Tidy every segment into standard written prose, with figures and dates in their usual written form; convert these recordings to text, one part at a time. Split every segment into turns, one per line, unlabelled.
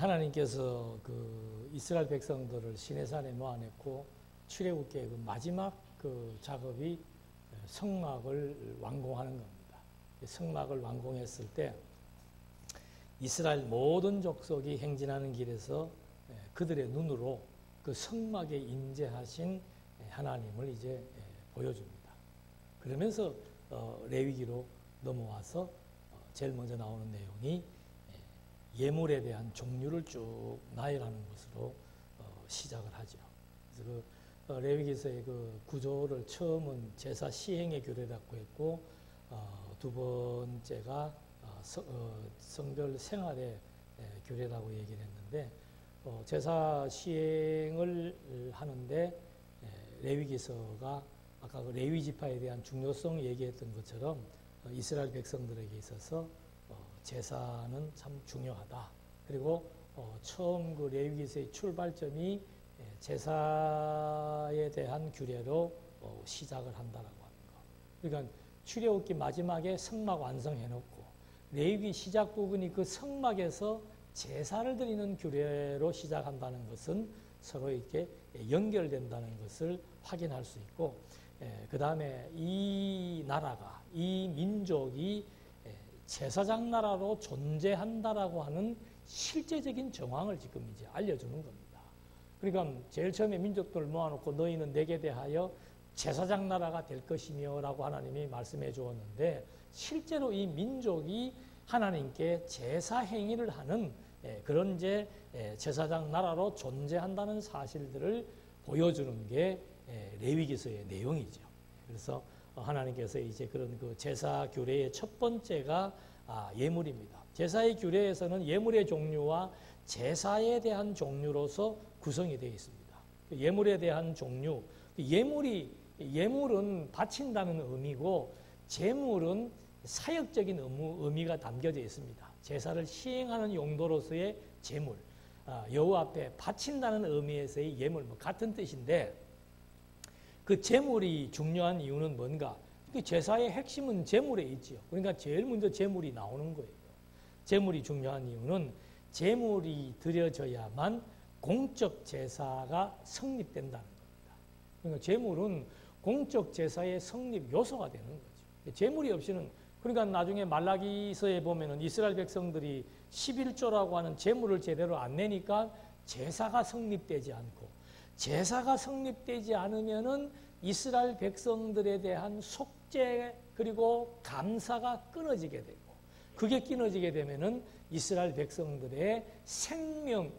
하나님께서 그 이스라엘 백성들을 시내산에 놓아냈고 출애굽기의 그 마지막 그 작업이 성막을 완공하는 겁니다. 성막을 완공했을 때 이스라엘 모든 족속이 행진하는 길에서 그들의 눈으로 그 성막에 임재하신 하나님을 이제 보여줍니다. 그러면서 레위기로 넘어와서 제일 먼저 나오는 내용이 예물에 대한 종류를 쭉 나열하는 것으로 시작을 하죠. 그래서 그 레위기서의 그 구조를 처음은 제사 시행의 규례라고 했고 두 번째가 성별 생활의 규례라고 얘기를 했는데 제사 시행을 하는데 레위기서가 아까 그 레위 지파에 대한 중요성 얘기했던 것처럼 이스라엘 백성들에게 있어서 제사는 참 중요하다. 그리고 처음 그 레위기서의 출발점이 제사에 대한 규례로 시작을 한다라고 하는 거. 그러니까 출애굽기 마지막에 성막 완성해놓고 레위기 시작 부분이 그 성막에서 제사를 드리는 규례로 시작한다는 것은 서로 이렇게 연결된다는 것을 확인할 수 있고, 그 다음에 이 나라가, 이 민족이 제사장 나라로 존재한다라고 하는 실제적인 정황을 지금 이제 알려주는 겁니다. 그러니까 제일 처음에 민족들을 모아놓고 너희는 내게 대하여 제사장 나라가 될 것이며 라고 하나님이 말씀해 주었는데, 실제로 이 민족이 하나님께 제사 행위를 하는 그런 이제 제사장 나라로 존재한다는 사실들을 보여주는 게 레위기서의 내용이죠. 그래서 하나님께서 이제 그런 그 제사 규례의 첫 번째가 예물입니다. 제사의 규례에서는 예물의 종류와 제사에 대한 종류로서 구성이 되어 있습니다. 예물에 대한 종류, 예물은 바친다는 의미고 제물은 사역적인 의미가 담겨져 있습니다. 제사를 시행하는 용도로서의 제물, 여호와 앞에 바친다는 의미에서의 예물, 같은 뜻인데 그 제물이 중요한 이유는 뭔가? 그 제사의 핵심은 제물에 있지요. 그러니까 제일 먼저 제물이 나오는 거예요. 제물이 중요한 이유는 제물이 드려져야만 공적 제사가 성립된다는 겁니다. 그러니까 제물은 공적 제사의 성립 요소가 되는 거죠. 제물이 없이는, 그러니까 나중에 말라기서에 보면은 이스라엘 백성들이 11조라고 하는 제물을 제대로 안 내니까 제사가 성립되지 않고, 제사가 성립되지 않으면은 이스라엘 백성들에 대한 속죄 그리고 감사가 끊어지게 되고, 그게 끊어지게 되면은 이스라엘 백성들의 생명,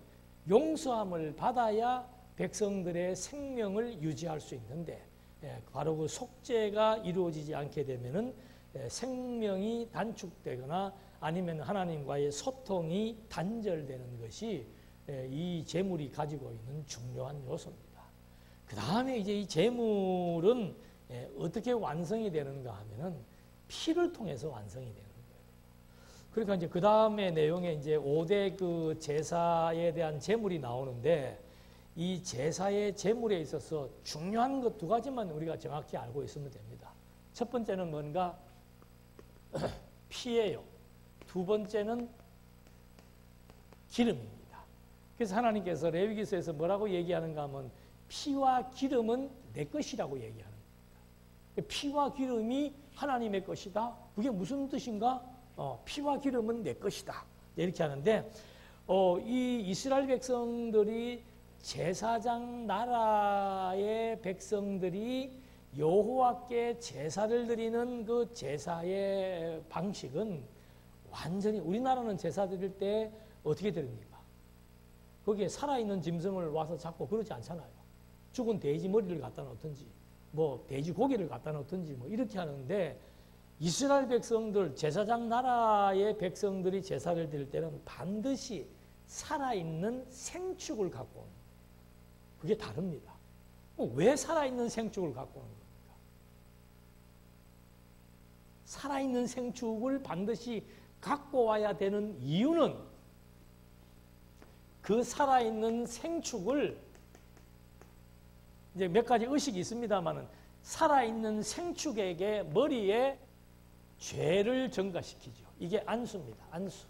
용서함을 받아야 백성들의 생명을 유지할 수 있는데, 바로 그 속죄가 이루어지지 않게 되면은 생명이 단축되거나 아니면 하나님과의 소통이 단절되는 것이 이 제물이 가지고 있는 중요한 요소입니다. 그 다음에 이제 이 제물은 어떻게 완성이 되는가 하면은 피를 통해서 완성이 되는 거예요. 그러니까 이제 그 다음에 내용에 이제 5대 그 제사에 대한 제물이 나오는데, 이 제사의 제물에 있어서 중요한 것 두 가지만 우리가 정확히 알고 있으면 됩니다. 첫 번째는 뭔가? 피예요. 두 번째는 기름입니다. 그래서 하나님께서 레위기서에서 뭐라고 얘기하는가 하면 피와 기름은 내 것이라고 얘기하는 겁니다. 피와 기름이 하나님의 것이다. 그게 무슨 뜻인가? 피와 기름은 내 것이다. 이렇게 하는데 이 이스라엘 백성들이 제사장 나라의 백성들이 여호와께 제사를 드리는 그 제사의 방식은 완전히, 우리나라는 제사 드릴 때 어떻게 드립니까? 거기에 살아있는 짐승을 와서 잡고 그러지 않잖아요. 죽은 돼지 머리를 갖다 놓든지 뭐 돼지 고기를 갖다 놓든지 뭐 이렇게 하는데, 이스라엘 백성들, 제사장 나라의 백성들이 제사를 드릴 때는 반드시 살아있는 생축을 갖고 오는 거예요. 그게 다릅니다. 왜 살아있는 생축을 갖고 오는 겁니까? 살아있는 생축을 반드시 갖고 와야 되는 이유는, 그 살아있는 생축을, 이제 몇 가지 의식이 있습니다만은, 살아있는 생축에게 머리에 죄를 전가시키죠. 이게 안수입니다. 안수.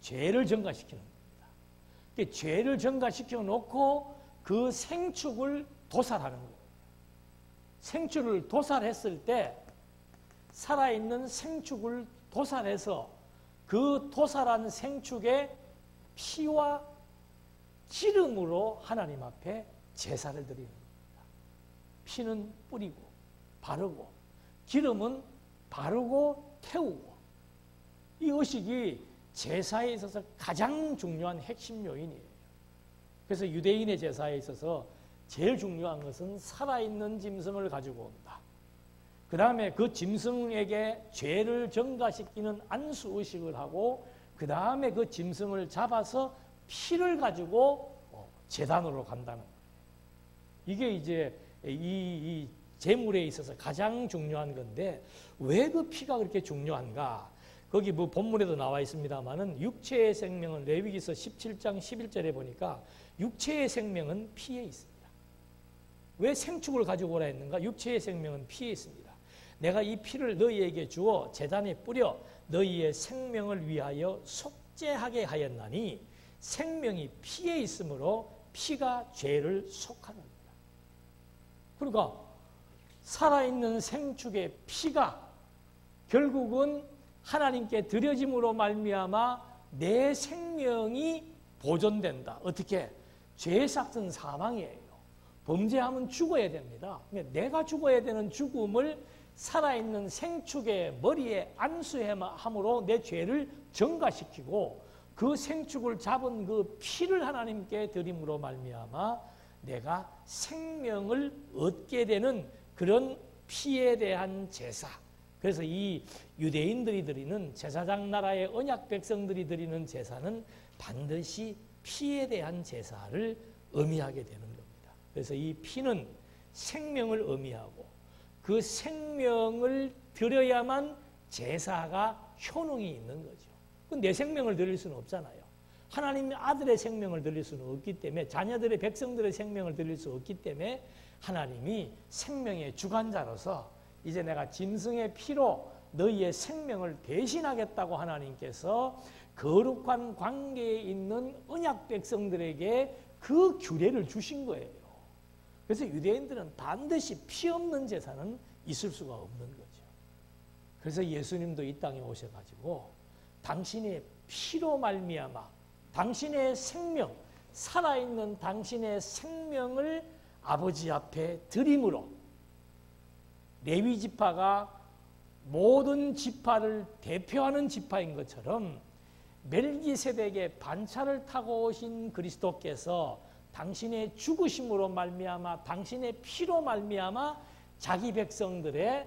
죄를 증가시키는 겁니다. 죄를 증가시켜 놓고 그 생축을 도살하는 거예요. 생축을 도살했을 때 살아있는 생축을 도살해서 그 도살한 생축의 피와 기름으로 하나님 앞에 제사를 드리는 겁니다. 피는 뿌리고 바르고 기름은 바르고 태우고, 이 의식이 제사에 있어서 가장 중요한 핵심 요인이에요. 그래서 유대인의 제사에 있어서 제일 중요한 것은 살아있는 짐승을 가지고 온다. 그 다음에 그 짐승에게 죄를 전가시키는 안수의식을 하고, 그 다음에 그 짐승을 잡아서 피를 가지고 제단으로 간다는 거예요. 이게 이제 이 제물에 있어서 가장 중요한 건데, 왜 그 피가 그렇게 중요한가? 거기 뭐 본문에도 나와 있습니다만은 육체의 생명은 레위기서 17장 11절에 보니까 육체의 생명은 피에 있습니다. 왜 생축을 가지고 오라 했는가? 육체의 생명은 피에 있습니다. 내가 이 피를 너희에게 주어 제단에 뿌려 너희의 생명을 위하여 속죄하게 하였나니, 생명이 피에 있으므로 피가 죄를 속하느니라. 그러니까 살아있는 생축의 피가 결국은 하나님께 드려짐으로 말미암아 내 생명이 보존된다. 어떻게? 죄 삭은 사망이에요. 범죄하면 죽어야 됩니다. 내가 죽어야 되는 죽음을 살아있는 생축의 머리에 안수함으로 내 죄를 정가시키고, 그 생축을 잡은 그 피를 하나님께 드림으로 말미암아 내가 생명을 얻게 되는 그런 피에 대한 제사. 그래서 이 유대인들이 드리는, 제사장 나라의 언약 백성들이 드리는 제사는 반드시 피에 대한 제사를 의미하게 되는 겁니다. 그래서 이 피는 생명을 의미하고, 그 생명을 드려야만 제사가 효능이 있는 거죠. 내 생명을 드릴 수는 없잖아요. 하나님의 아들의 생명을 드릴 수는 없기 때문에, 자녀들의 백성들의 생명을 드릴 수 없기 때문에 하나님이 생명의 주관자로서 이제 내가 짐승의 피로 너희의 생명을 대신하겠다고 하나님께서 거룩한 관계에 있는 언약 백성들에게 그 규례를 주신 거예요. 그래서 유대인들은 반드시 피 없는 제사는 있을 수가 없는 거죠. 그래서 예수님도 이 땅에 오셔가지고 당신의 피로 말미암아 당신의 생명, 살아있는 당신의 생명을 아버지 앞에 드림으로, 레위 지파가 모든 지파를 대표하는 지파인 것처럼 멜기세덱의 반차를 타고 오신 그리스도께서 당신의 죽으심으로 말미암아 당신의 피로 말미암아 자기 백성들의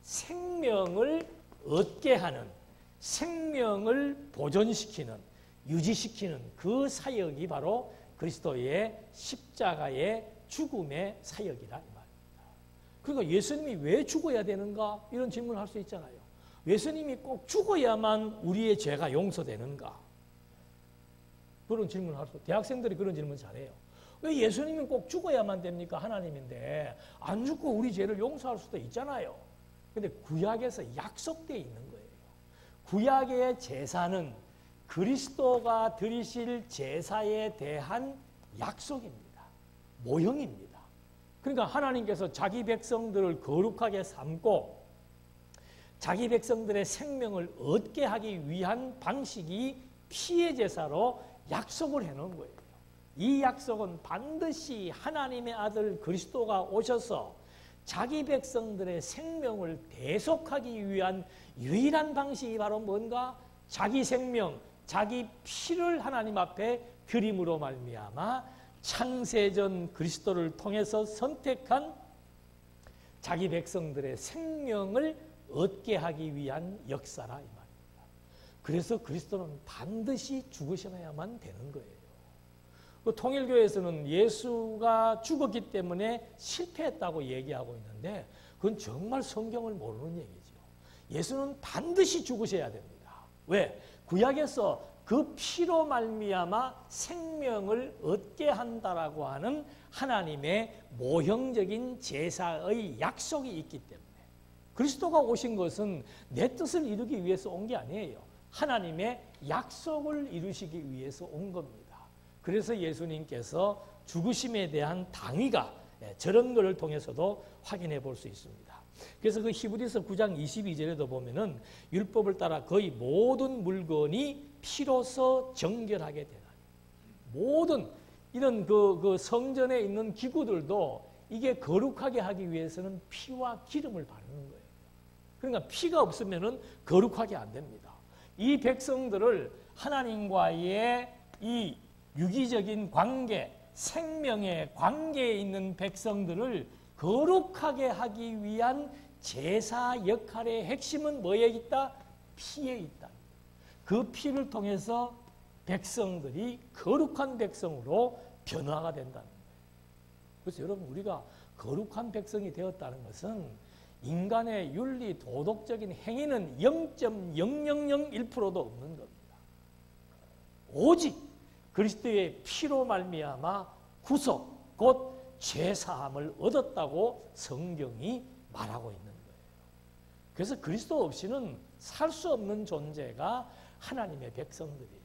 생명을 얻게 하는, 생명을 보존시키는, 유지시키는 그 사역이 바로 그리스도의 십자가의 죽음의 사역이다 이 말입니다. 그러니까 예수님이 왜 죽어야 되는가? 이런 질문을 할 수 있잖아요. 예수님이 꼭 죽어야만 우리의 죄가 용서되는가? 그런 질문을 할 수, 대학생들이 그런 질문 잘해요. 왜 예수님은 꼭 죽어야만 됩니까? 하나님인데 안 죽고 우리 죄를 용서할 수도 있잖아요. 근데 구약에서 약속되어 있는 거예요. 구약의 제사는 그리스도가 드리실 제사에 대한 약속입니다. 모형입니다. 그러니까 하나님께서 자기 백성들을 거룩하게 삼고 자기 백성들의 생명을 얻게 하기 위한 방식이 피의 제사로 약속을 해놓은 거예요. 이 약속은 반드시 하나님의 아들 그리스도가 오셔서 자기 백성들의 생명을 대속하기 위한 유일한 방식이 바로 뭔가? 자기 생명, 자기 피를 하나님 앞에 드림으로 말미암아 창세전 그리스도를 통해서 선택한 자기 백성들의 생명을 얻게 하기 위한 역사라 이 말입니다. 그래서 그리스도는 반드시 죽으셔야만 되는 거예요. 그 통일교에서는 예수가 죽었기 때문에 실패했다고 얘기하고 있는데 그건 정말 성경을 모르는 얘기죠. 예수는 반드시 죽으셔야 됩니다. 왜? 구약에서 그 피로 말미암아 생명을 얻게 한다라고 하는 하나님의 모형적인 제사의 약속이 있기 때문에, 그리스도가 오신 것은 내 뜻을 이루기 위해서 온 게 아니에요. 하나님의 약속을 이루시기 위해서 온 겁니다. 그래서 예수님께서 죽으심에 대한 당위가 저런 것을 통해서도 확인해 볼 수 있습니다. 그래서 그 히브리서 9장 22절에도 보면은 율법을 따라 거의 모든 물건이 피로서 정결하게 되나니, 모든 이런 그 성전에 있는 기구들도 이게 거룩하게 하기 위해서는 피와 기름을 바르는 거예요. 그러니까 피가 없으면은 거룩하게 안 됩니다. 이 백성들을 하나님과의 이 유기적인 관계, 생명의 관계에 있는 백성들을 거룩하게 하기 위한 제사 역할의 핵심은 뭐에 있다? 피에 있다. 그 피를 통해서 백성들이 거룩한 백성으로 변화가 된다는 거예요. 그래서 여러분, 우리가 거룩한 백성이 되었다는 것은 인간의 윤리, 도덕적인 행위는 0.0001%도 없는 겁니다. 오직 그리스도의 피로 말미암아 구속, 곧 죄사함을 얻었다고 성경이 말하고 있는 거예요. 그래서 그리스도 없이는 살 수 없는 존재가 하나님의 백성들이에요.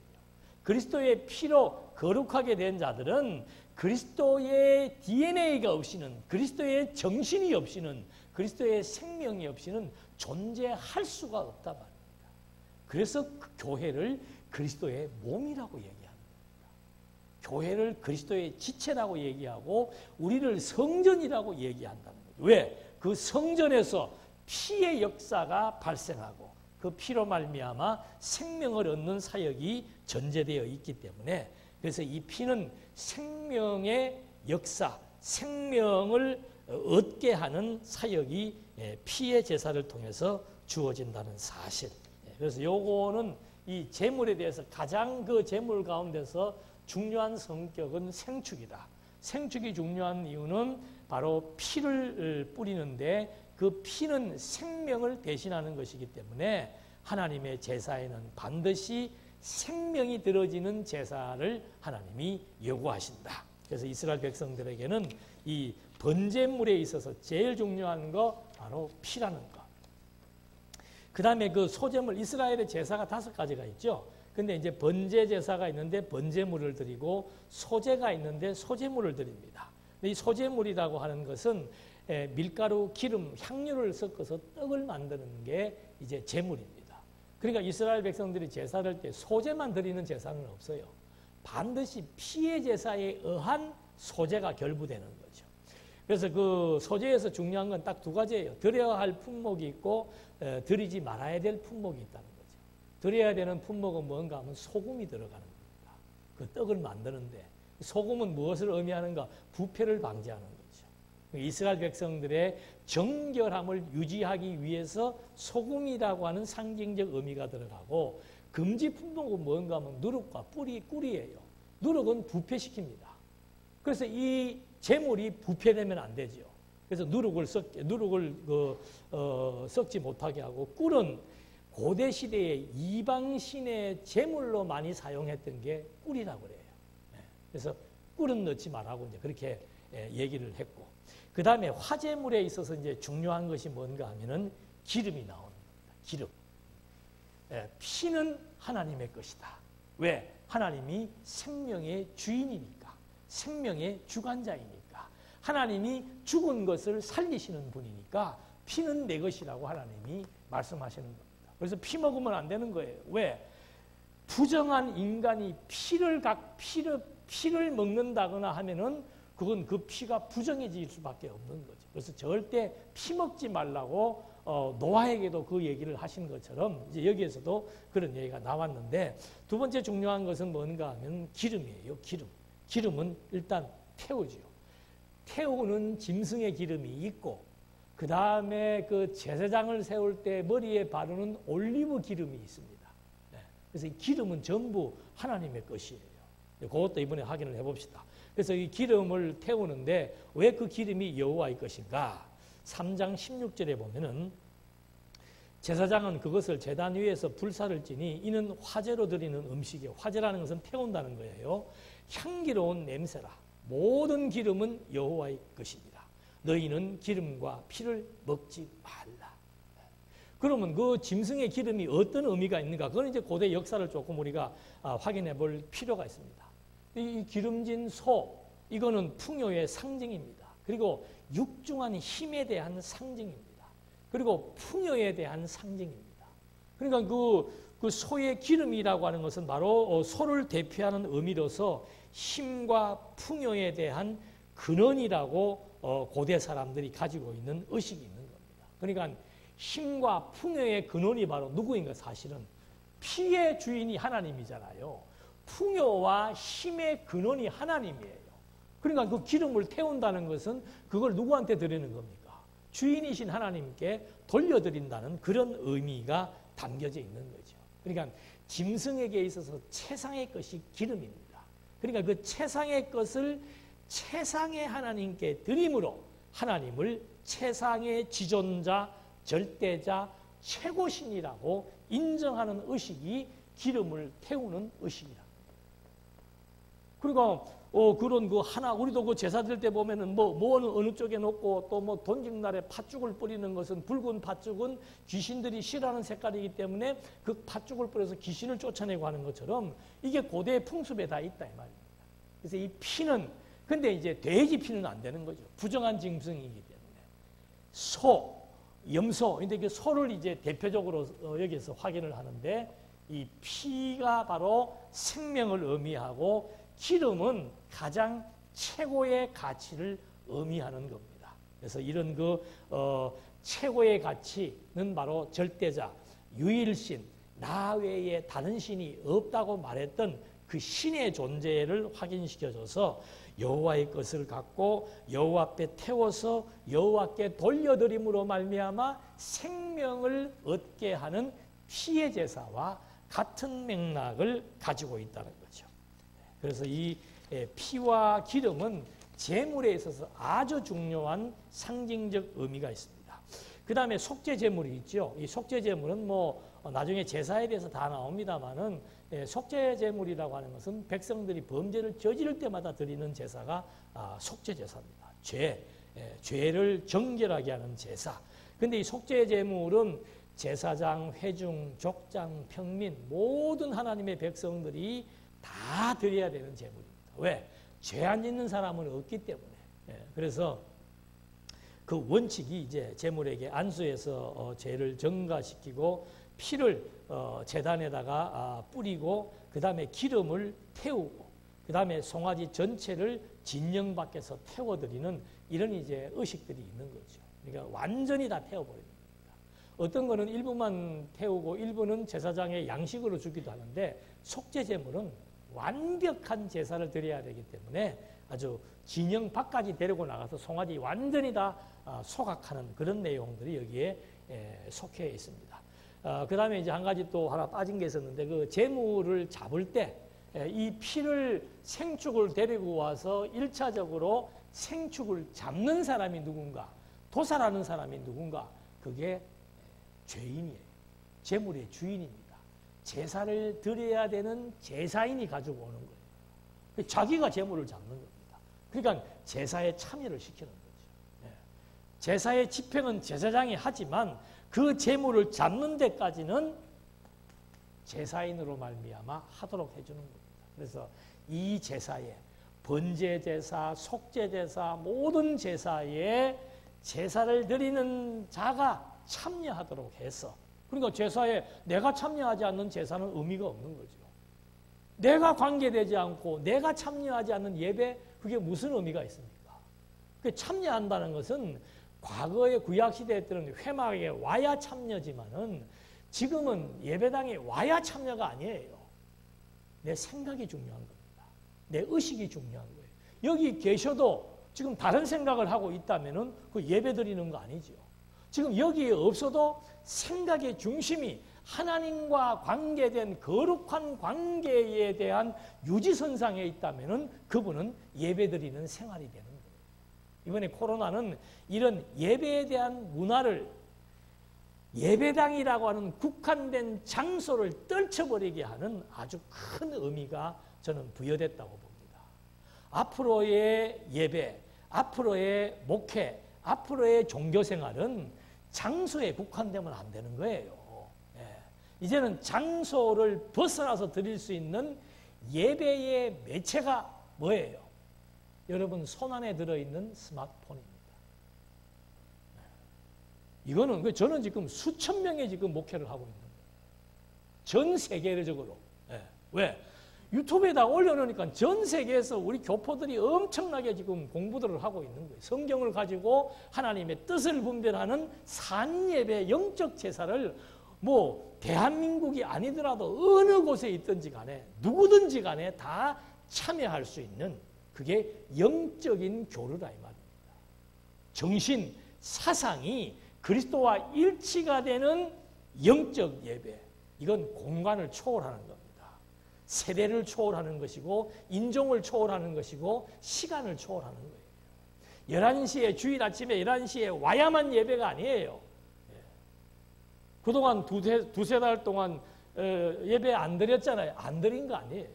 그리스도의 피로 거룩하게 된 자들은 그리스도의 DNA가 없이는, 그리스도의 정신이 없이는, 그리스도의 생명이 없이는 존재할 수가 없단 말입니다. 그래서 그 교회를 그리스도의 몸이라고 얘기합니다. 교회를 그리스도의 지체라고 얘기하고 우리를 성전이라고 얘기한다는 거죠. 왜? 그 성전에서 피의 역사가 발생하고 그 피로 말미암아 생명을 얻는 사역이 전제되어 있기 때문에, 그래서 이 피는 생명의 역사, 생명을 얻게 하는 사역이 피의 제사를 통해서 주어진다는 사실. 그래서 요거는 이 제물에 대해서 가장 그 제물 가운데서 중요한 성격은 생축이다. 생축이 중요한 이유는 바로 피를 뿌리는데 그 피는 생명을 대신하는 것이기 때문에 하나님의 제사에는 반드시 생명이 들어지는 제사를 하나님이 요구하신다. 그래서 이스라엘 백성들에게는 이 번제물에 있어서 제일 중요한 거 바로 피라는 것. 그 다음에 그 소제물, 이스라엘의 제사가 5가지가 있죠. 근데 이제 번제 제사가 있는데 번제물을 드리고 소제가 있는데 소제물을 드립니다. 이 소제물이라고 하는 것은 밀가루, 기름, 향료를 섞어서 떡을 만드는 게 이제 제물입니다. 그러니까 이스라엘 백성들이 제사를 할 때 소제만 드리는 제사는 없어요. 반드시 피의 제사에 의한 소제가 결부되는 거죠. 그래서 그 소제에서 중요한 건 딱 2가지예요. 드려야 할 품목이 있고 드리지 말아야 될 품목이 있다는 거죠. 드려야 되는 품목은 뭔가 하면 소금이 들어가는 겁니다. 그 떡을 만드는데 소금은 무엇을 의미하는가? 부패를 방지하는 거죠. 이스라엘 백성들의 정결함을 유지하기 위해서 소금이라고 하는 상징적 의미가 들어가고, 금지 품목은 뭔가 하면 누룩과 꿀이에요. 누룩은 부패시킵니다. 그래서 이 제물이 부패되면 안 되죠. 그래서 누룩을 섞지 못하게 하고, 꿀은 고대 시대에 이방신의 제물로 많이 사용했던 게 꿀이라고 그래요. 그래서 꿀은 넣지 말라고 이제 그렇게 얘기를 했고, 그 다음에 화제물에 있어서 이제 중요한 것이 뭔가 하면은 기름이 나오는 겁니다. 기름. 피는 하나님의 것이다. 왜? 하나님이 생명의 주인이니까, 생명의 주관자이니까, 하나님이 죽은 것을 살리시는 분이니까 피는 내 것이라고 하나님이 말씀하시는 겁니다. 그래서 피 먹으면 안 되는 거예요. 왜? 부정한 인간이 피를 먹는다거나 하면은 그건 그 피가 부정해질 수밖에 없는 거죠. 그래서 절대 피 먹지 말라고 노아에게도 그 얘기를 하신 것처럼 이제 여기에서도 그런 얘기가 나왔는데, 2번째 중요한 것은 뭔가 하면 기름이에요. 기름. 기름은 일단 태우죠. 태우는 짐승의 기름이 있고, 그 다음에 그 제사장을 세울 때 머리에 바르는 올리브 기름이 있습니다. 그래서 이 기름은 전부 하나님의 것이에요. 그것도 이번에 확인을 해봅시다. 그래서 이 기름을 태우는데 왜 그 기름이 여호와의 것인가? 3장 16절에 보면은 제사장은 그것을 제단 위에서 불사를 지니 이는 화제로 드리는 음식이요. 화제라는 것은 태운다는 거예요. 향기로운 냄새라. 모든 기름은 여호와의 것이니라. 너희는 기름과 피를 먹지 말라. 그러면 그 짐승의 기름이 어떤 의미가 있는가? 그건 이제 고대 역사를 조금 우리가 확인해 볼 필요가 있습니다. 이 기름진 소, 이거는 풍요의 상징입니다. 그리고 육중한 힘에 대한 상징입니다. 그리고 풍요에 대한 상징입니다. 그러니까 그 소의 기름이라고 하는 것은 바로 소를 대표하는 의미로서 힘과 풍요에 대한 근원이라고 고대 사람들이 가지고 있는 의식이 있는 겁니다. 그러니까 힘과 풍요의 근원이 바로 누구인가? 사실은 피의 주인이 하나님이잖아요. 풍요와 힘의 근원이 하나님이에요. 그러니까 그 기름을 태운다는 것은 그걸 누구한테 드리는 겁니까? 주인이신 하나님께 돌려드린다는 그런 의미가 담겨져 있는 거죠. 그러니까 짐승에게 있어서 최상의 것이 기름입니다. 그러니까 그 최상의 것을 최상의 하나님께 드림으로 하나님을 최상의 지존자, 절대자, 최고신이라고 인정하는 의식이 기름을 태우는 의식이라. 그러니까 그런 그 하나 우리도 그 제사 드릴 때 보면은 뭐는 어느 쪽에 놓고 또 뭐 돈직날에 팥죽을 뿌리는 것은 붉은 팥죽은 귀신들이 싫어하는 색깔이기 때문에 그 팥죽을 뿌려서 귀신을 쫓아내고 하는 것처럼 이게 고대의 풍습에 다 있다 이 말입니다. 그래서 이 피는 근데 이제 돼지 피는 안 되는 거죠. 부정한 짐승이기 때문에 소, 염소. 근데 그 소를 이제 대표적으로 여기서 확인을 하는데 이 피가 바로 생명을 의미하고 기름은 가장 최고의 가치를 의미하는 겁니다. 그래서 이런 최고의 가치는 바로 절대자, 유일신, 나 외에 다른 신이 없다고 말했던 그 신의 존재를 확인시켜줘서 여호와의 것을 갖고 여호와 앞에 태워서 여호와께 돌려드림으로 말미암아 생명을 얻게 하는 피의 제사와 같은 맥락을 가지고 있다는 거죠. 그래서 이 피와 기름은 제물에 있어서 아주 중요한 상징적 의미가 있습니다. 그 다음에 속죄 제물이 있죠. 이 속죄 제물은 나중에 제사에 대해서 다 나옵니다만은 속죄 제물이라고 하는 것은 백성들이 범죄를 저지를 때마다 드리는 제사가 속죄 제사입니다. 죄를 정결하게 하는 제사. 근데 이 속죄 제물은 제사장, 회중, 족장, 평민 모든 하나님의 백성들이 다 드려야 되는 제물입니다. 왜? 죄 안 짓는 사람은 없기 때문에. 그래서 그 원칙이 이제 제물에게 안수해서 죄를 정가시키고 피를 제단에다가 뿌리고 그 다음에 기름을 태우고 그 다음에 송아지 전체를 진영 밖에서 태워드리는 이런 이제 의식들이 있는 거죠. 그러니까 완전히 다 태워버리는 겁니다. 어떤 거는 일부만 태우고 일부는 제사장의 양식으로 주기도 하는데 속죄 제물은 완벽한 제사를 드려야 되기 때문에 아주 진영 밖까지 데리고 나가서 송아지 완전히 다 소각하는 그런 내용들이 여기에 속해 있습니다. 그 다음에 이제 한 가지 또 하나 빠진 게 있었는데 그 제물을 잡을 때 이 피를 생축을 데리고 와서 1차적으로 생축을 잡는 사람이 누군가, 도살하는 사람이 누군가, 그게 죄인이에요. 제물의 주인입니다. 제사를 드려야 되는 제사인이 가지고 오는 거예요. 자기가 제물을 잡는 겁니다. 그러니까 제사에 참여를 시키는 거죠. 제사의 집행은 제사장이 하지만 그 제물을 잡는 데까지는 제사인으로 말미암아 하도록 해주는 겁니다. 그래서 이 제사에 번제 제사, 속죄 제사, 모든 제사에 제사를 드리는 자가 참여하도록 해서 그러니까 제사에 내가 참여하지 않는 제사는 의미가 없는 거죠. 내가 관계되지 않고 내가 참여하지 않는 예배 그게 무슨 의미가 있습니까? 참여한다는 것은 과거의 구약시대 때는 회막에 와야 참여지만은 지금은 예배당에 와야 참여가 아니에요. 내 생각이 중요한 겁니다. 내 의식이 중요한 거예요. 여기 계셔도 지금 다른 생각을 하고 있다면은 그 예배 드리는 거 아니죠. 지금 여기에 없어도 생각의 중심이 하나님과 관계된 거룩한 관계에 대한 유지선상에 있다면은 그분은 예배드리는 생활이 되는 거예요. 이번에 코로나는 이런 예배에 대한 문화를 예배당이라고 하는 국한된 장소를 떨쳐버리게 하는 아주 큰 의미가 저는 부여됐다고 봅니다. 앞으로의 예배, 앞으로의 목회, 앞으로의 종교생활은 장소에 국한되면 안 되는 거예요. 예. 이제는 장소를 벗어나서 드릴 수 있는 예배의 매체가 뭐예요? 여러분 손안에 들어있는 스마트폰입니다. 이거는 저는 지금 수천 명의 지금 목회를 하고 있는 거예요. 전 세계적으로. 예. 왜? 유튜브에다 올려놓으니까 전 세계에서 우리 교포들이 엄청나게 지금 공부들을 하고 있는 거예요. 성경을 가지고 하나님의 뜻을 분별하는 산예배, 영적 제사를 뭐 대한민국이 아니더라도 어느 곳에 있든지 간에 누구든지 간에 다 참여할 수 있는 그게 영적인 교류다 이 말입니다. 정신, 사상이 그리스도와 일치가 되는 영적 예배. 이건 공간을 초월하는 겁니다. 세대를 초월하는 것이고 인종을 초월하는 것이고 시간을 초월하는 거예요. 11시에 주일 아침에 11시에 와야만 예배가 아니에요. 그동안 두세 달 동안 예배 안 드렸잖아요. 안 드린 거 아니에요.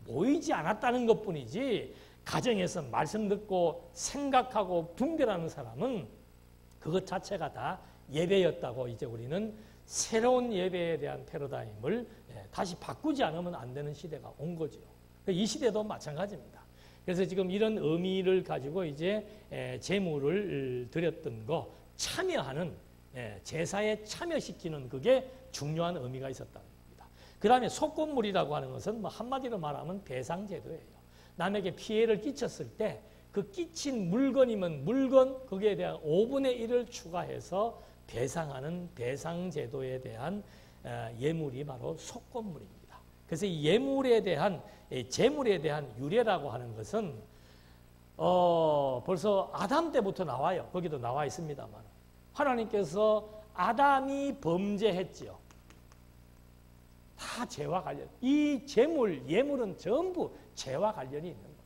모이지 않았다는 것뿐이지 가정에서 말씀 듣고 생각하고 분별하는 사람은 그것 자체가 다 예배였다고 이제 우리는 새로운 예배에 대한 패러다임을 다시 바꾸지 않으면 안 되는 시대가 온 거죠. 이 시대도 마찬가지입니다. 그래서 지금 이런 의미를 가지고 이제 제물을 드렸던 거 참여하는 제사에 참여시키는 그게 중요한 의미가 있었다는 겁니다. 그 다음에 속건물이라고 하는 것은 뭐 한마디로 말하면 배상제도예요. 남에게 피해를 끼쳤을 때 그 끼친 물건이면 물건 거기에 대한 5분의 1을 추가해서 배상하는 배상제도에 대한 예물이 바로 속건물입니다. 그래서 이 예물에 대한 제물에 대한 유래라고 하는 것은 벌써 아담 때부터 나와요. 거기도 나와 있습니다만 하나님께서 아담이 범죄했지요. 다 죄와 관련. 이 제물, 예물은 전부 죄와 관련이 있는 겁니다.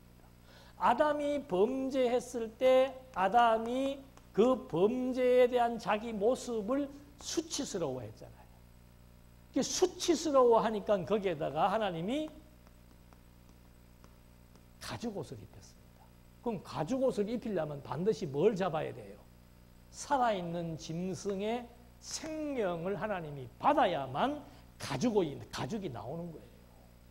아담이 범죄했을 때 아담이 그 범죄에 대한 자기 모습을 수치스러워했잖아요. 수치스러워하니까 거기에다가 하나님이 가죽옷을 입혔습니다. 그럼 가죽옷을 입히려면 반드시 뭘 잡아야 돼요? 살아있는 짐승의 생명을 하나님이 받아야만 가죽이 나오는 거예요.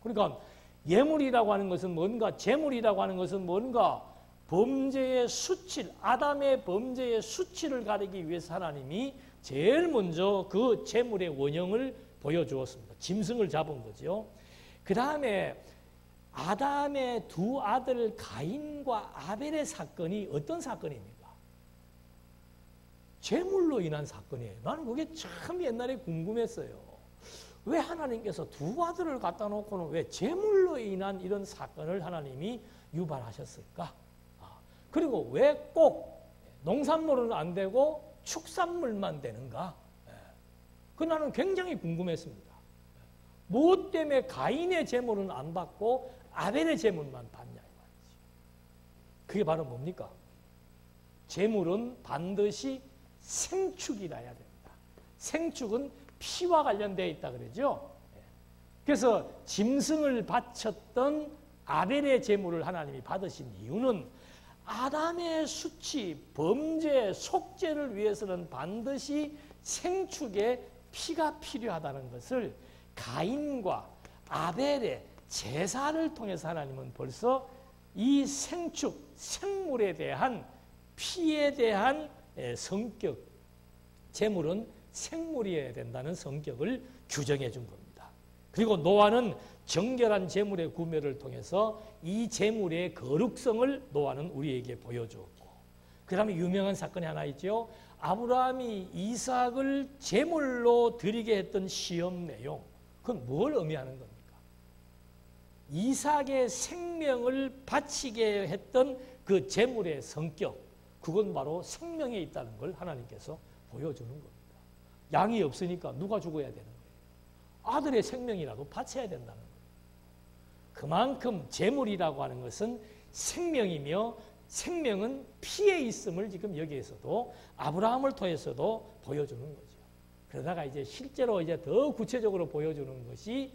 그러니까 예물이라고 하는 것은 뭔가, 제물이라고 하는 것은 뭔가 범죄의 수치, 아담의 범죄의 수치를 가리기 위해서 하나님이 제일 먼저 그 제물의 원형을 보여주었습니다. 짐승을 잡은 거죠. 그 다음에 아담의 두 아들 가인과 아벨의 사건이 어떤 사건입니까? 제물로 인한 사건이에요. 나는 그게 참 옛날에 궁금했어요. 왜 하나님께서 두 아들을 갖다 놓고는 왜 제물로 인한 이런 사건을 하나님이 유발하셨을까? 그리고 왜 꼭 농산물은 안 되고 축산물만 되는가? 그 나는 굉장히 궁금했습니다. 무엇 때문에 가인의 제물은 안 받고 아벨의 제물만 받냐 이 말이지. 그게 바로 뭡니까? 제물은 반드시 생축이라야 됩니다. 생축은 피와 관련되어 있다 그러죠. 그래서 짐승을 바쳤던 아벨의 제물을 하나님이 받으신 이유는 아담의 수치, 범죄, 속죄를 위해서는 반드시 생축의 피가 필요하다는 것을 가인과 아벨의 제사를 통해서 하나님은 벌써 이 생축, 생물에 대한 피에 대한 성격, 제물은 생물이어야 된다는 성격을 규정해 준 겁니다. 그리고 노아는 정결한 제물의 구매를 통해서 이 제물의 거룩성을 노아는 우리에게 보여주었고, 그 다음에 유명한 사건이 하나 있죠. 아브라함이 이삭을 제물로 드리게 했던 시험 내용, 그건 뭘 의미하는 겁니까? 이삭의 생명을 바치게 했던 그 제물의 성격, 그건 바로 생명에 있다는 걸 하나님께서 보여주는 겁니다. 양이 없으니까 누가 죽어야 되는 거예요? 아들의 생명이라도 바쳐야 된다는 거예요. 그만큼 제물이라고 하는 것은 생명이며 생명은 피에 있음을 지금 여기에서도 아브라함을 통해서도 보여주는 거죠. 그러다가 이제 실제로 이제 더 구체적으로 보여주는 것이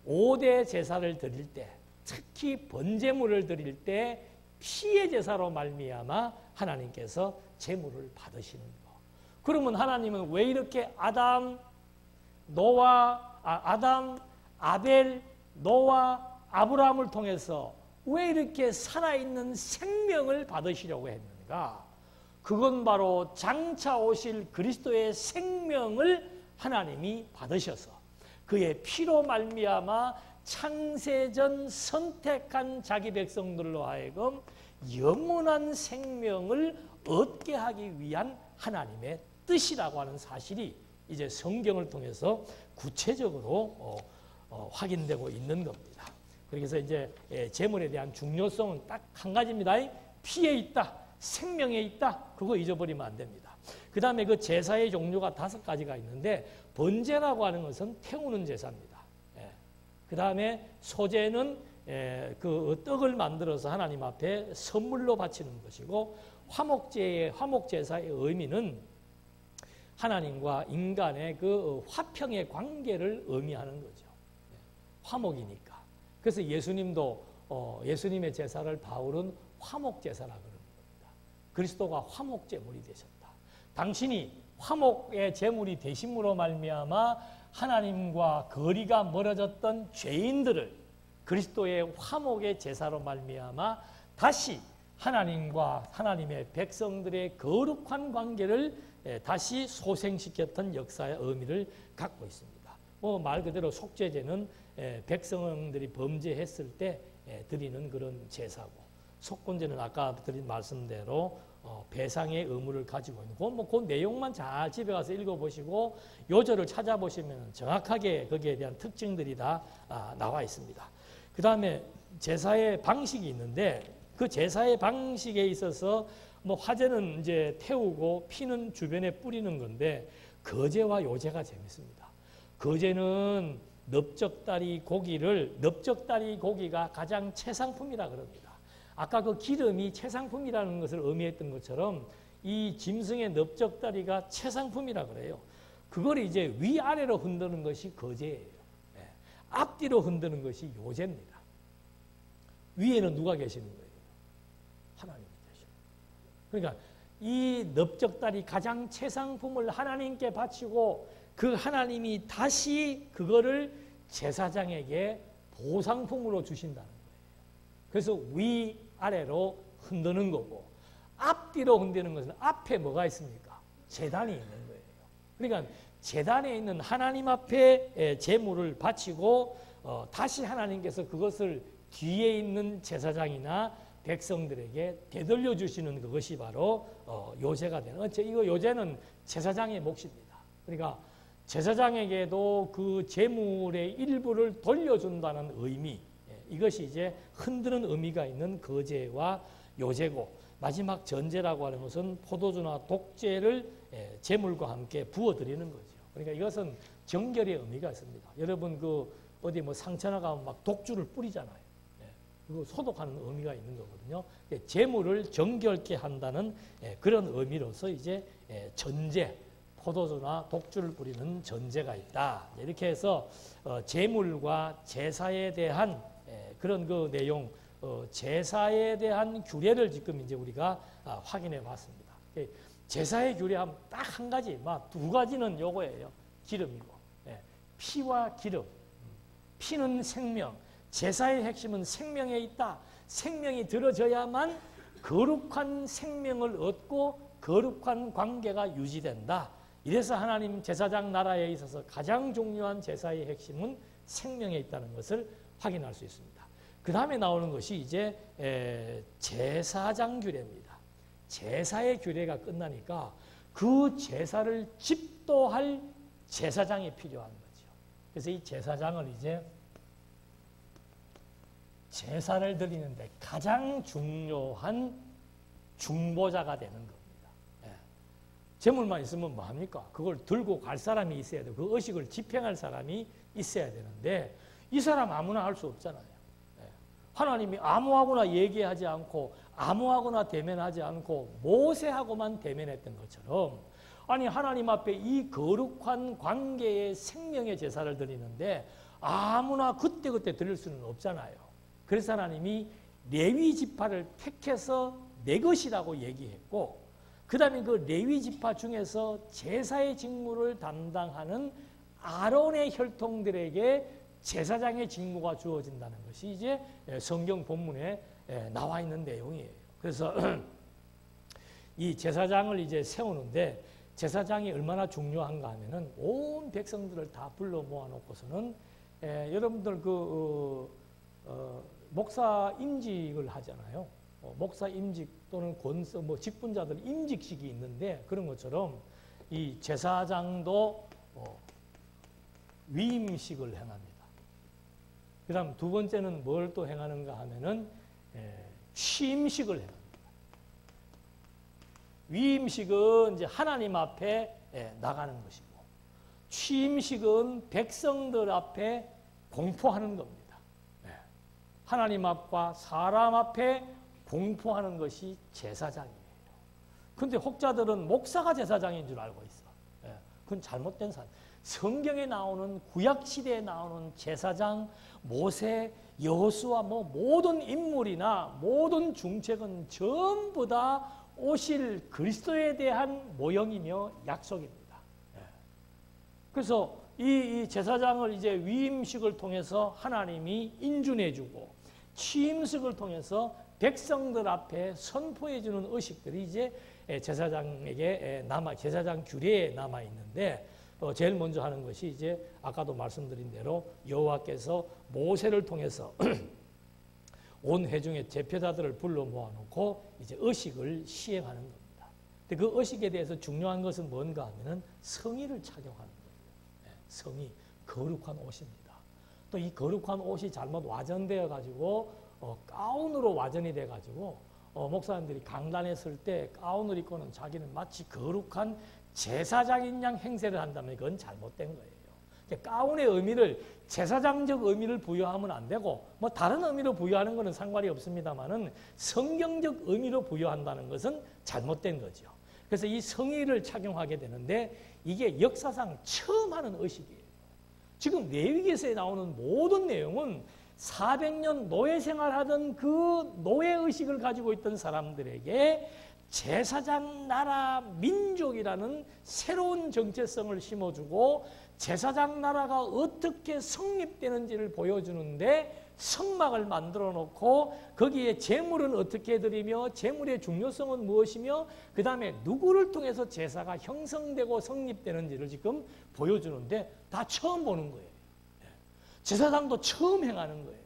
5대 제사를 드릴 때, 특히 번제물을 드릴 때 피의 제사로 말미암아 하나님께서 제물을 받으시는 것. 그러면 하나님은 왜 이렇게 아담, 아벨, 노아, 아브라함을 통해서 왜 이렇게 살아있는 생명을 받으시려고 했는가? 그건 바로 장차 오실 그리스도의 생명을 하나님이 받으셔서 그의 피로 말미암아 창세전 선택한 자기 백성들로 하여금 영원한 생명을 얻게 하기 위한 하나님의 뜻이라고 하는 사실이 이제 성경을 통해서 구체적으로 확인되고 있는 겁니다. 그래서 이제 제물에 대한 중요성은 딱 한 가지입니다. 피에 있다, 생명에 있다. 그거 잊어버리면 안 됩니다. 그 다음에 그 제사의 종류가 5가지가 있는데 번제라고 하는 것은 태우는 제사입니다. 그 다음에 소제는 그 떡을 만들어서 하나님 앞에 선물로 바치는 것이고 화목제사의 의미는 하나님과 인간의 그 화평의 관계를 의미하는 거죠. 화목이니까. 그래서 예수님의 제사를 바울은 화목제사라고 그러는 겁니다. 그리스도가 화목제물이 되셨다. 당신이 화목의 제물이 되심으로 말미암아 하나님과 거리가 멀어졌던 죄인들을 그리스도의 화목의 제사로 말미암아 다시 하나님과 하나님의 백성들의 거룩한 관계를 다시 소생시켰던 역사의 의미를 갖고 있습니다. 말 그대로 속죄제는 백성들이 범죄했을 때 드리는 그런 제사고, 속건제는 아까 드린 말씀대로 배상의 의무를 가지고 있는 그 내용만 잘 집에 가서 읽어보시고 요절을 찾아보시면 정확하게 거기에 대한 특징들이 다 나와 있습니다. 그 다음에 제사의 방식이 있는데 그 제사의 방식에 있어서 화제는 이제 태우고 피는 주변에 뿌리는 건데 거제와 요제가 재밌습니다. 거제는 넓적다리 고기가 가장 최상품이라 그럽니다. 아까 그 기름이 최상품이라는 것을 의미했던 것처럼 이 짐승의 넓적다리가 최상품이라 그래요. 그걸 이제 위아래로 흔드는 것이 거제예요. 앞뒤로 흔드는 것이 요제입니다. 위에는 누가 계시는 거예요? 하나님이 계시는 거예요. 그러니까 이 넓적다리 가장 최상품을 하나님께 바치고 그 하나님이 다시 그거를 제사장에게 보상품으로 주신다는 거예요. 그래서 위아래로 흔드는 거고 앞뒤로 흔드는 것은 앞에 뭐가 있습니까? 제단이 있는 거예요. 그러니까 제단에 있는 하나님 앞에 제물을 바치고 다시 하나님께서 그것을 뒤에 있는 제사장이나 백성들에게 되돌려 주시는 그것이 바로 요제가 되는. 이거 요제는 제사장의 몫입니다. 그러니까 제사장에게도 그 제물의 일부를 돌려준다는 의미, 이것이 이제 흔드는 의미가 있는 거제와 요제고, 마지막 전제라고 하는 것은 포도주나 독제를 제물과 함께 부어드리는 거죠. 그러니까 이것은 정결의 의미가 있습니다. 여러분 어디 상처나 가면 막 독주를 뿌리잖아요. 그거 소독하는 의미가 있는 거거든요. 제물을 정결케 한다는 그런 의미로서 이제 전제, 포도주나 독주를 뿌리는 전제가 있다. 이렇게 해서 제물과 제사에 대한 그런 그 내용, 제사에 대한 규례를 지금 이제 우리가 확인해 봤습니다. 제사의 규례하면 딱 한 가지, 두 가지는 요거예요. 기름이고, 피와 기름. 피는 생명. 제사의 핵심은 생명에 있다. 생명이 들어져야만 거룩한 생명을 얻고 거룩한 관계가 유지된다. 이래서 하나님 제사장 나라에 있어서 가장 중요한 제사의 핵심은 생명에 있다는 것을 확인할 수 있습니다. 그 다음에 나오는 것이 이제 제사장 규례입니다. 제사의 규례가 끝나니까 그 제사를 집도할 제사장이 필요한 거죠. 그래서 이 제사장을 이제 제사를 드리는데 가장 중요한 중보자가 되는 겁니다. 제물만 있으면 뭐합니까? 그걸 들고 갈 사람이 있어야 되고 그 의식을 집행할 사람이 있어야 되는데 이 사람 아무나 할 수 없잖아요. 하나님이 아무하고나 얘기하지 않고 아무하고나 대면하지 않고 모세하고만 대면했던 것처럼 아니 하나님 앞에 이 거룩한 관계의 생명의 제사를 드리는데 아무나 그때그때 드릴 수는 없잖아요. 그래서 하나님이 레위 지파를 택해서 내 것이라고 얘기했고 그 다음에 그 레위 지파 중에서 제사의 직무를 담당하는 아론의 혈통들에게 제사장의 직무가 주어진다는 것이 이제 성경 본문에 나와 있는 내용이에요. 그래서 이 제사장을 이제 세우는데 제사장이 얼마나 중요한가 하면은 온 백성들을 다 불러 모아놓고서는 여러분들 목사 임직을 하잖아요. 목사 임직 또는 권서 직분자들 임직식이 있는데 그런 것처럼 이 제사장도 위임식을 행합니다. 그다음 두 번째는 뭘 또 행하는가 하면은 취임식을 행합니다. 위임식은 이제 하나님 앞에 나가는 것이고 취임식은 백성들 앞에 공포하는 겁니다. 하나님 앞과 사람 앞에 공포하는 것이 제사장이에요. 그런데 혹자들은 목사가 제사장인 줄 알고 있어. 그건 잘못된 사람. 성경에 나오는 구약시대에 나오는 제사장, 모세, 여호수아 모든 인물이나 모든 중책은 전부 다 오실 그리스도에 대한 모형이며 약속입니다. 그래서 이 제사장을 이제 위임식을 통해서 하나님이 인준해주고 취임식을 통해서 백성들 앞에 선포해주는 의식들이 이제 제사장에게 제사장 규례에 남아 있는데 제일 먼저 하는 것이 이제 아까도 말씀드린 대로 여호와께서 모세를 통해서 온 회중의 대표자들을 불러 모아놓고 이제 의식을 시행하는 겁니다. 근데 그 의식에 대해서 중요한 것은 뭔가 하면은 성의를 착용하는 거예요. 성의, 거룩한 옷입니다. 또 이 거룩한 옷이 잘못 와전되어 가지고 가운으로 와전이 돼 가지고 목사님들이 강단했을 때 가운을 입고는 자기는 마치 거룩한 제사장인 양 행세를 한다면 그건 잘못된 거예요. 가운의 의미를 제사장적 의미를 부여하면 안 되고 다른 의미로 부여하는 것은 상관이 없습니다만은 성경적 의미로 부여한다는 것은 잘못된 거죠. 그래서 이 성의를 착용하게 되는데 이게 역사상 처음 하는 의식이에요. 지금 레위기서에 나오는 모든 내용은 400년 노예 생활하던 그 노예 의식을 가지고 있던 사람들에게 제사장 나라 민족이라는 새로운 정체성을 심어주고 제사장 나라가 어떻게 성립되는지를 보여주는데 성막을 만들어 놓고 거기에 제물은 어떻게 드리며 제물의 중요성은 무엇이며 그 다음에 누구를 통해서 제사가 형성되고 성립되는지를 지금 보여주는데 다 처음 보는 거예요. 제사장도 처음 행하는 거예요.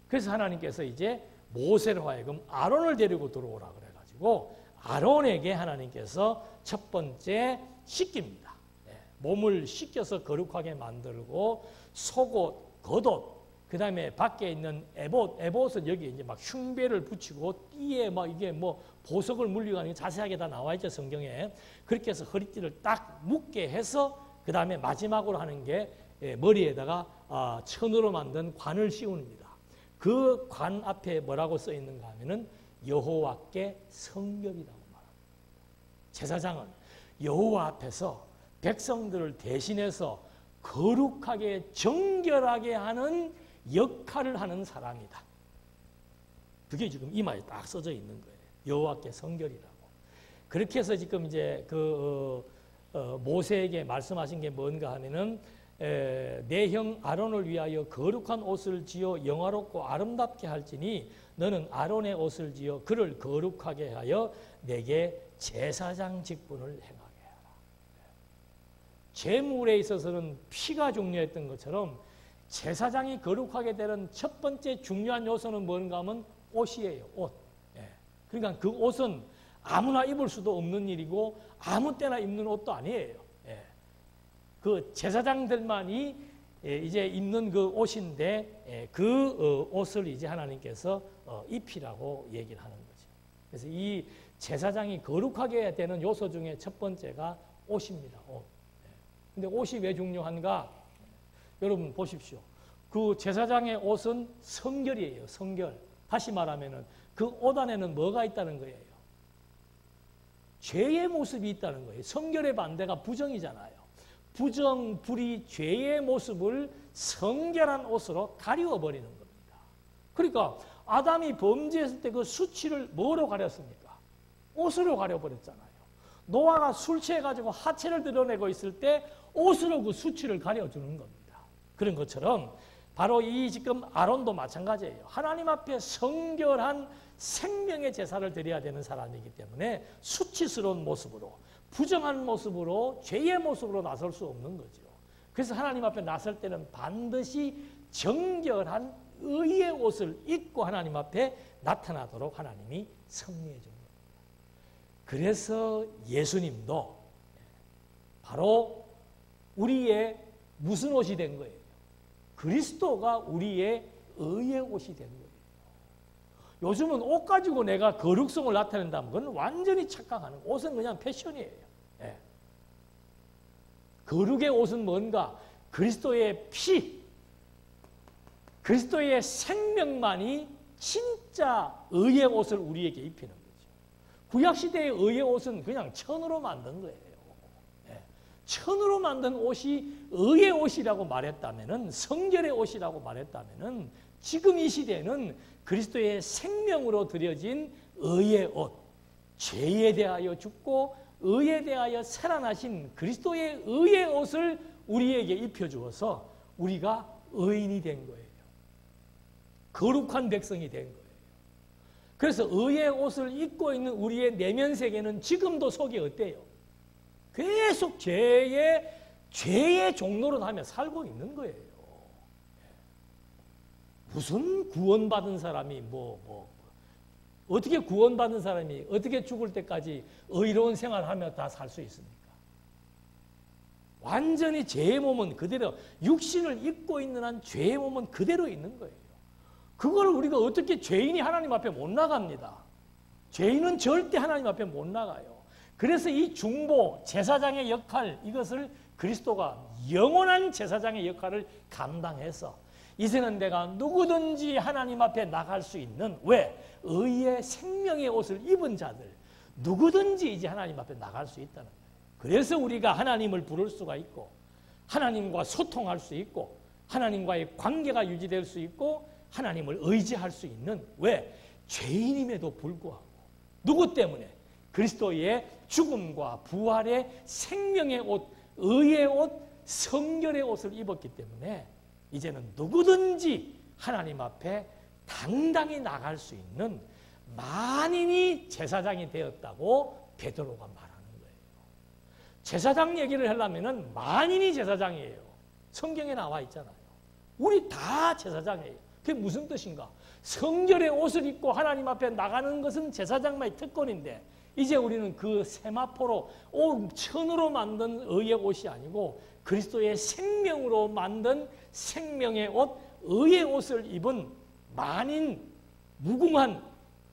그래서 하나님께서 이제 모세로 하여금 아론을 데리고 들어오라 그래가지고 아론에게 하나님께서 첫 번째 씻깁니다. 몸을 씻겨서 거룩하게 만들고 속옷, 겉옷, 그 다음에 밖에 있는 에봇은 여기 이제 막 흉배를 붙이고 띠에 막 이게 보석을 물리고 하는 게 자세하게 다 나와 있죠, 성경에. 그렇게 해서 허리띠를 딱 묶게 해서 그 다음에 마지막으로 하는 게 머리에다가 천으로 만든 관을 씌웁니다. 그 관 앞에 뭐라고 써 있는가 하면은 여호와께 성결이라고 말합니다. 제사장은 여호와 앞에서 백성들을 대신해서 거룩하게 정결하게 하는 역할을 하는 사람이다. 그게 지금 이마에 딱 써져 있는 거예요. 여호와께 성결이라고. 그렇게 해서 지금 이제 모세에게 말씀하신 게 뭔가 하면은 내 형 아론을 위하여 거룩한 옷을 지어 영화롭고 아름답게 할지니 너는 아론의 옷을 지어 그를 거룩하게 하여 내게 제사장 직분을 행하게 하라. 제물에 있어서는 피가 중요했던 것처럼 제사장이 거룩하게 되는 첫 번째 중요한 요소는 뭔가 하면 옷이에요. 옷. 그러니까 그 옷은 아무나 입을 수도 없는 일이고 아무 때나 입는 옷도 아니에요. 그 제사장들만이 이제 입는 그 옷인데 그 옷을 이제 하나님께서 입히라고 얘기를 하는 거죠. 그래서 이 제사장이 거룩하게 되는 요소 중에 첫 번째가 옷입니다. 옷. 근데 옷이 왜 중요한가? 여러분 보십시오. 그 제사장의 옷은 성결이에요. 성결. 다시 말하면은 그 옷 안에는 뭐가 있다는 거예요? 죄의 모습이 있다는 거예요. 성결의 반대가 부정이잖아요. 부정, 불의, 죄의 모습을 성결한 옷으로 가리워버리는 겁니다. 그러니까 아담이 범죄했을 때 그 수치를 뭐로 가렸습니까? 옷으로 가려버렸잖아요. 노아가 술 취해가지고 하체를 드러내고 있을 때 옷으로 그 수치를 가려주는 겁니다. 그런 것처럼 바로 이 지금 아론도 마찬가지예요. 하나님 앞에 성결한 생명의 제사를 드려야 되는 사람이기 때문에 수치스러운 모습으로, 부정한 모습으로, 죄의 모습으로 나설 수 없는 거죠. 그래서 하나님 앞에 나설 때는 반드시 정결한 의의 옷을 입고 하나님 앞에 나타나도록 하나님이 섭리해 준 겁니다. 그래서 예수님도 바로 우리의 무슨 옷이 된 거예요? 그리스도가 우리의 의의 옷이 된 거예요. 요즘은 옷 가지고 내가 거룩성을 나타낸다면 그건 완전히 착각하는 거예요. 옷은 그냥 패션이에요. 예. 거룩의 옷은 뭔가? 그리스도의 피, 그리스도의 생명만이 진짜 의의 옷을 우리에게 입히는 거죠. 구약시대의 의의 옷은 그냥 천으로 만든 거예요. 예. 천으로 만든 옷이 의의 옷이라고 말했다면은, 성결의 옷이라고 말했다면은, 지금 이 시대는 그리스도의 생명으로 드려진 의의 옷, 죄에 대하여 죽고 의에 대하여 살아나신 그리스도의 의의 옷을 우리에게 입혀주어서 우리가 의인이 된 거예요. 거룩한 백성이 된 거예요. 그래서 의의 옷을 입고 있는 우리의 내면 세계는 지금도 속이 어때요? 계속 죄의 종로로 하며 살고 있는 거예요. 무슨 구원받은 사람이 어떻게 구원받은 사람이 어떻게 죽을 때까지 의로운 생활하며 다 살 수 있습니까? 완전히 죄의 몸은 그대로, 육신을 입고 있는 한 죄의 몸은 그대로 있는 거예요. 그걸 우리가 어떻게, 죄인이 하나님 앞에 못 나갑니다. 죄인은 절대 하나님 앞에 못 나가요. 그래서 이 중보, 제사장의 역할, 이것을 그리스도가 영원한 제사장의 역할을 감당해서 이제는 내가 누구든지 하나님 앞에 나갈 수 있는, 왜? 의의 생명의 옷을 입은 자들, 누구든지 이제 하나님 앞에 나갈 수 있다는 거예요. 그래서 우리가 하나님을 부를 수가 있고, 하나님과 소통할 수 있고, 하나님과의 관계가 유지될 수 있고, 하나님을 의지할 수 있는, 왜? 죄인임에도 불구하고. 누구 때문에? 그리스도의 죽음과 부활의 생명의 옷, 의의 옷, 성결의 옷을 입었기 때문에 이제는 누구든지 하나님 앞에 당당히 나갈 수 있는 만인이 제사장이 되었다고 베드로가 말하는 거예요. 제사장 얘기를 하려면 만인이 제사장이에요. 성경에 나와 있잖아요. 우리 다 제사장이에요. 그게 무슨 뜻인가? 성결의 옷을 입고 하나님 앞에 나가는 것은 제사장만의 특권인데, 이제 우리는 그 세마포로 천으로 만든 의의 옷이 아니고 그리스도의 생명으로 만든 생명의 옷, 의의 옷을 입은 만인 무궁한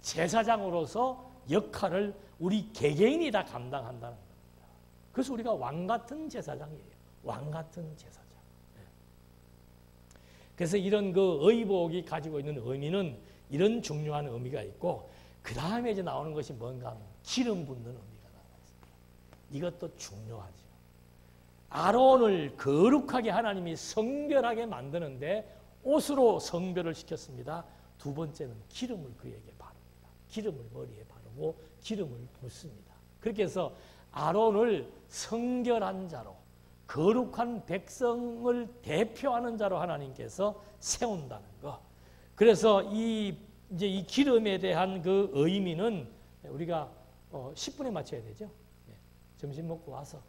제사장으로서 역할을 우리 개개인이 다 감당한다는 겁니다. 그래서 우리가 왕같은 제사장이에요. 왕같은 제사장. 그래서 이런 그 의복이 가지고 있는 의미는 이런 중요한 의미가 있고, 그 다음에 이제 나오는 것이 뭔가 하면 기름 붓는 의미가 나와 있습니다. 이것도 중요하죠. 아론을 거룩하게 하나님이 성별하게 만드는데 옷으로 성별을 시켰습니다. 두 번째는 기름을 그에게 바릅니다. 기름을 머리에 바르고 기름을 붓습니다. 그렇게 해서 아론을 성결한 자로, 거룩한 백성을 대표하는 자로 하나님께서 세운다는 것. 그래서 이제 이 기름에 대한 그 의미는 우리가 10분에 맞춰야 되죠. 점심 먹고 와서